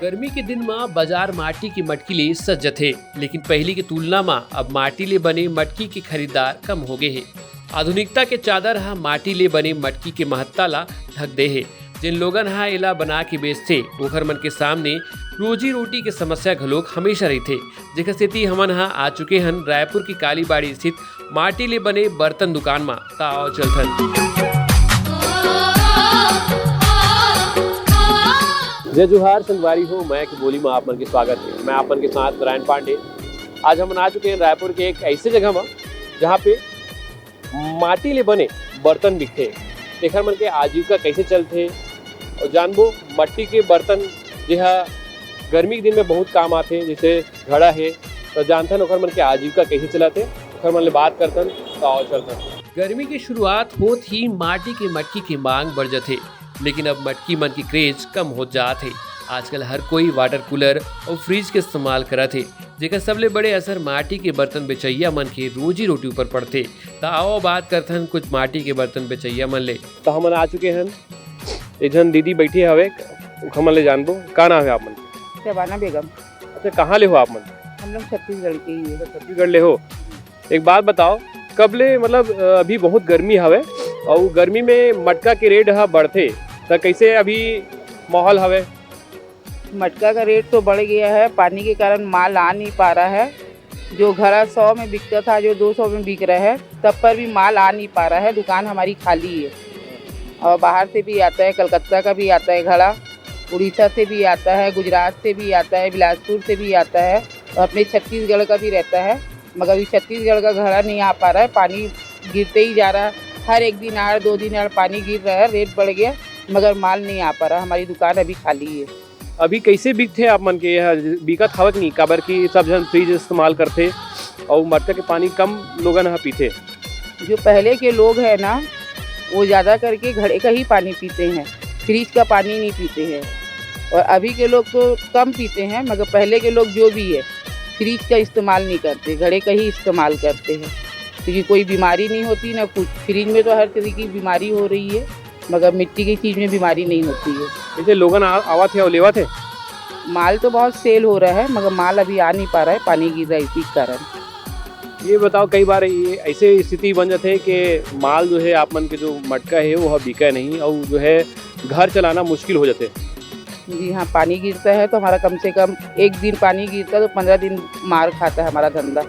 गर्मी के दिन में बाजार माटी की मटकी ले सज्ज थे, लेकिन पहले की तुलना में अब माटी ले बने मटकी के खरीदार कम हो गए हैं। आधुनिकता के चादर हा माटी ले बने मटकी के महत्ता ला ढक दे है। जिन लोगन हा एला बना के बेचते ओखर मन के सामने रोजी रोटी के समस्या घलोक हमेशा रही थे। जेकर सेती हमन हा आ चुके हन रायपुर की कालीबाड़ी स्थित माटी ले बने बर्तन दुकान में। ताओ चलथन। जय जोहार संगवारी हो, मैं की बोली में आप मन के स्वागत है। मैं आप मन के साथ नारायण पांडे। आज हम आ चुके हैं रायपुर के एक ऐसे जगह में जहाँ पे माटी ले बने बर्तन बिकते। देखर मन के आजीविका कैसे चलते और जानबो मट्टी के बर्तन जहाँ गर्मी के दिन में बहुत काम आते, जैसे घड़ा है तो जानथन ओखर मन के आजीविका कैसे चलाते। ओखर मन ले बात करतन तो आओ चलतन। गर्मी की शुरुआत होत ही माटी के मटकी की मांग बढ़ जाते, लेकिन अब मटकी मन की क्रेज कम हो जात है। आजकल हर कोई वाटर कूलर और फ्रिज के इस्तेमाल करत है, जेकर सबले बड़े असर माटी के बर्तन बेचैया मन के रोजी रोटी ऊपर पड़ते। तो आओ बात करथन कुछ माटी के बर्तन बेचैया मन ले। तो हमन आ चुके हैं, एक जन दीदी बैठी हवे, हमन ले जानबो का नाम है आप मन? शबाना बेगम। अच्छा, कहाँ ले हो आप मन? हम लोग छत्तीसगढ़ के ही है। छत्तीसगढ़ ले हो। एक बात बताओ, कब ले मतलब अभी बहुत गर्मी हवे और गर्मी में मटका के रेट हा बढ़ते, तो कैसे अभी माहौल हवे? मटका का रेट तो बढ़ गया है, पानी के कारण माल आ नहीं पा रहा है। जो घड़ा 100 में बिकता था जो 200 में बिक रहा है, तब पर भी माल आ नहीं पा रहा है। दुकान हमारी खाली है और बाहर से भी आता है, कलकत्ता का भी आता है घड़ा, उड़ीसा से भी आता है, गुजरात से भी आता है, बिलासपुर से भी आता है और अपने छत्तीसगढ़ का भी रहता है। मगर अभी छत्तीसगढ़ का घड़ा नहीं आ पा रहा है, पानी गिरते ही जा रहा है। हर एक दिन आड़ 2 दिन आड़ पानी गिर रहा है, रेट बढ़ गया मगर माल नहीं आ पा रहा। हमारी दुकान अभी खाली है। अभी कैसे बिकते आप मन के यहाँ बिकत हवक नहीं? काबर की सब जन फ्रिज इस्तेमाल करते और मटका के पानी कम लोगन यहाँ पीते। जो पहले के लोग हैं ना, वो ज़्यादा करके घड़े का ही पानी पीते हैं, फ्रिज का पानी नहीं पीते हैं। और अभी के लोग तो कम पीते हैं, मगर पहले के लोग जो भी है फ्रिज का इस्तेमाल नहीं करते, घड़े का ही इस्तेमाल करते हैं, क्योंकि कोई बीमारी नहीं होती ना कुछ। फ्रिज में तो हर तरह की बीमारी हो रही है, मगर मिट्टी की चीज़ में बीमारी नहीं होती है। जैसे लोगन आवा थे और लेवा थे, माल तो बहुत सेल हो रहा है मगर माल अभी आ नहीं पा रहा है, पानी गिर रहा है इसी कारण। ये बताओ, कई बार ये ऐसे स्थिति बन जाते हैं कि माल जो है आप मन के जो मटका है वो बिका नहीं और जो है घर चलाना मुश्किल हो जाते। जी हाँ, पानी गिरता है तो हमारा कम से कम एक दिन पानी गिरता है तो 15 दिन मार खाता है हमारा धंधा।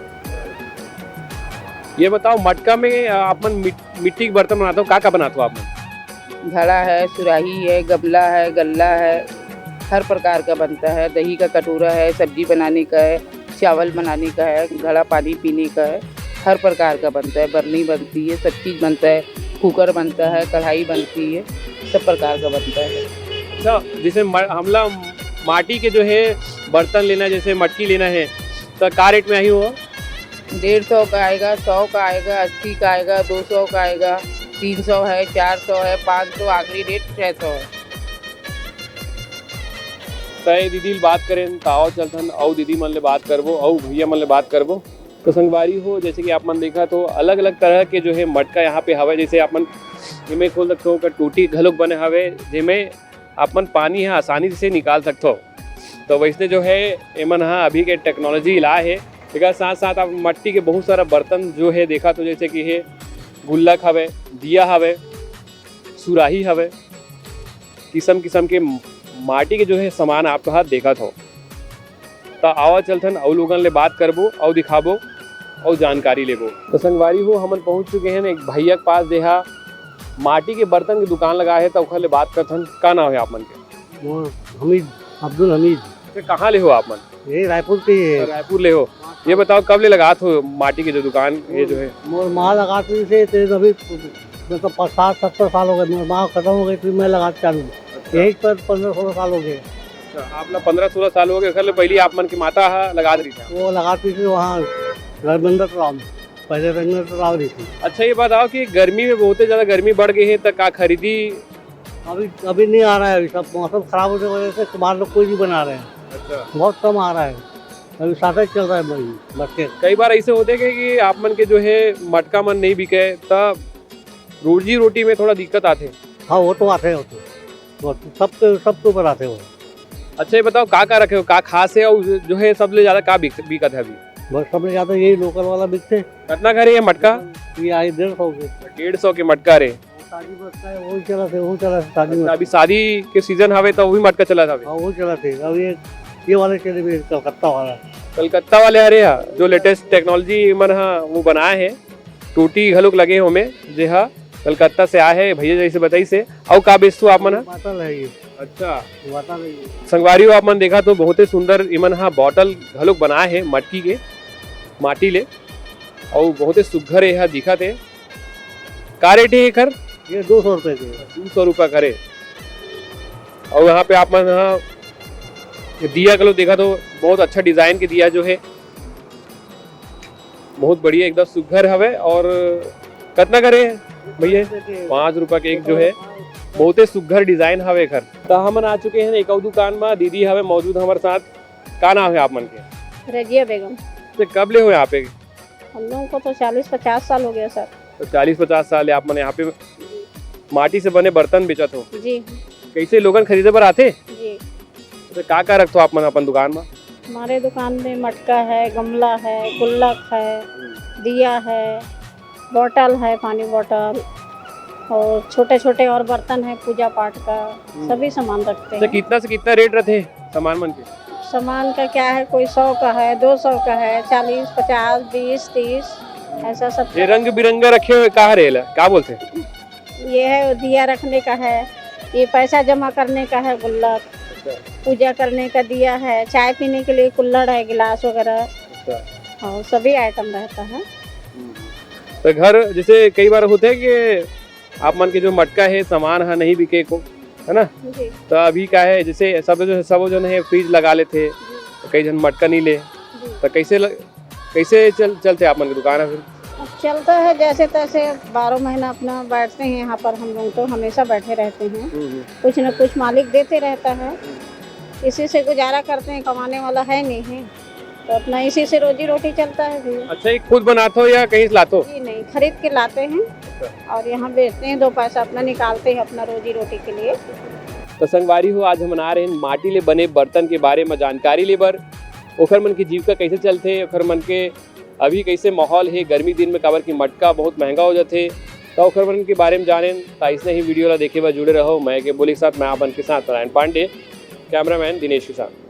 ये बताओ, मटका में आप मन मिट्टी के बर्तन बनाते हो, का बनाते हो आप मन? घड़ा है, सुराही है, गमला है, गल्ला है, हर प्रकार का बनता है। दही का कटोरा है, सब्जी बनाने का है, चावल बनाने का है, घड़ा पानी पीने का है, हर प्रकार का बनता है। बर्नी बनती है, सब चीज़ बनता है, कुकर बनता है, कढ़ाई बनती है, सब प्रकार का बनता है। अच्छा, जैसे हमला माटी के जो है बर्तन लेना है, जैसे मटकी लेना है, तो का रेट में आई हो? 150 का आएगा, 100 का आएगा, 80 का आएगा, 200 का आएगा, 300 है, 400 है, 500, आखिरी रेट 600 है। तय दीदी बात करें तो आओ चलतन और दीदी मन ले बात करबो और भैया मन ले बात करबो। तो संगवारी हो, जैसे कि आप मन देखा तो अलग अलग तरह के जो है मटका यहाँ पे हवे। जैसे आप मन इमें खोल सकते हो, टूटी घलोक बने हवे, जिसमें आप मन पानी यहाँ आसानी से निकाल सकते हो। तो वैसे जो है एमन हाँ अभी के टेक्नोलॉजी ला है। लेकिन साथ साथ आप मट्टी के बहुत सारा बर्तन जो है देखा तो जैसे कि है गुल्लक हवे, दिया हवे, सुराही हवे, किस्म किस्म के माटी के जो है सामान आपका हाथ देखा था। तो आवा चलथन और लोगन ले बात करबो और दिखाबो और जानकारी लेबो। तो संगवारी हो, हमन पहुंच चुके हैं एक भैया के पास, देहा माटी के बर्तन की दुकान लगा है। तो ओखर ले बात करथन। का नाम है आप मन के? हमीद, अब्दुल हमीद। तो कहाँ ले हो आप मन? ये रायपुर के है। रायपुर ले हो। ये बताओ, कब ले लगात हो माटी की जो दुकान ये जो है? मोर माँ लगाती से अभी मतलब 60-70 साल हो गए। मोर माँ खत्म हो गई फिर मैं लगाते चालू। यही पर 15-16 साल हो गए। आप लोग 15-16 साल हो गए। ओखर ले पहले आप मन की माता लगा रही थी? वो लगाती थी वहाँ रविंद्र तालाब में, पहले रविंद्र तालाब रही थी। अच्छा, ये बताओ कि गर्मी में बहुत ज़्यादा गर्मी बढ़ गई है, तो का खरीदी अभी नहीं आ रहा है। अभी सब मौसम खराब होने की वजह से कुमार लोग कोई नहीं बना रहे हैं। अच्छा, बहुत कम आ रहा है, अभी साथ ही चल रहा है बच्चे। कई बार ऐसे होते हैं कि आप मन के जो है मटका मन नहीं बिके, तब रोजी रोटी में थोड़ा दिक्कत आते। हाँ, वो तो आते हैं, वो तो सब तो बनाते हो। अच्छा ये बताओ का रखे हो का खास है और जो है सबसे ज्यादा का बिकत है अभी? बस सबसे ज्यादा यही लोकल वाला बिकते। कितना का रे ये मटका? ये आई 150 के। 150 के मटका रे। शादी बसता है वही चला थे शादी में। अभी शादी के सीजन हवे तो वही मटका चला था अभी। हाँ वो चला थे। अब ये वाले चले भी कलकत्ता वाला। कलकत्ता वाले हरे हा जो लेटेस्ट टेक्नोलॉजी मन हा वो बनाए हैं टूटी घलुक लगे हो में जे हा कलकत्ता से आए है भैया जैसे बताई से और का बेचतू आप मन हा? बाटल है ये। अच्छा बाटल है ये। संगवारी आप मन देखा तो बहुत ही सुंदर इमन हा बॉटल घलुक बनाए है मटकी के माटी ले और बहुत ही सुघर यह दिखा थे। का रेट है एकर? ये 200 रुपए के। 200 रुपया करे। और यहाँ पे आप मन हाँ दिया कलो देखा तो बहुत अच्छा डिजाइन के दिया जो है बहुत बढ़िया एकदम सुघर हवे। और कितना करे भैया? 5 रुपया के एक जो है बहुत ही सुघर डिजाइन हवे घर। तो हम आ चुके हैं एक और दुकान में दीदी हवे मौजूद हमारे साथ। का नाम है आप मन के? रजिया बेगम। तो कब ले हो यहाँ पे? हम लोगों को तो 40-50 साल हो गया सर। तो 40-50 साल आप मन यहाँ पे माटी से बने बर्तन बेचत हो। जी कैसे लोगन खरीदे पर आते? जी। तो का रखते हो आप मन अपन दुकान में? हमारे दुकान में मटका है, गमला है, गुल्लक है, दिया है, बोतल है, पानी बोतल और छोटे छोटे और बर्तन है पूजा पाठ का सभी सामान रखते तो हैं। कितना से कितना रेट रहते सामान मन के? सामान का क्या है कोई 100 का है, 200 का है, 40, 50, 20, 30 ऐसा सब। ये रंग बिरंगा रखे हुए कहा रेला क्या बोलते हैं? ये है दिया रखने का है, ये पैसा जमा करने का है गुल्लक, पूजा करने का दिया है, चाय पीने के लिए कुल्हड़ है, गिलास वगैरह और सभी आइटम रहता है। तो घर जैसे कई बार होते हैं कि आप मन के जो मटका है सामान है नहीं बिके को है ना? जी तो अभी क्या है जैसे सब जन है फ्रिज लगा लेते तो कई जन मटका नहीं ले तो कैसे चलते आप मन की दुकान है फिर? अब चलता है जैसे तैसे 12 महीना अपना बैठते हैं यहाँ पर। हम लोग तो हमेशा बैठे रहते हैं, कुछ न कुछ मालिक देते रहता है, इसी से गुजारा करते हैं। कमाने वाला है नहीं है तो अपना इसी से रोजी रोटी चलता है भैया। अच्छा ये खुद बनाते हो या कहीं से लाते हो? जी नहीं, खरीद के लाते हैं और यहाँ बेचते हैं, 2 पैसा अपना निकालते हैं अपना रोजी रोटी के लिए। तो संगवारी हो आज हम बना रहे हैं माटी ले बने बर्तन के बारे में जानकारी लेबर ओखर मन की जीविका कैसे चलते ओखर मन के अभी कैसे माहौल है गर्मी दिन में काबर की मटका बहुत महंगा हो जाते तो ओखर मन के बारे में जाने तो ऐसे ही वीडियो ला देखे हुए जुड़े रहो। मैं के बोली के साथ मैं आपन के साथ नारायण पांडे, कैमरामैन दिनेश के साथ।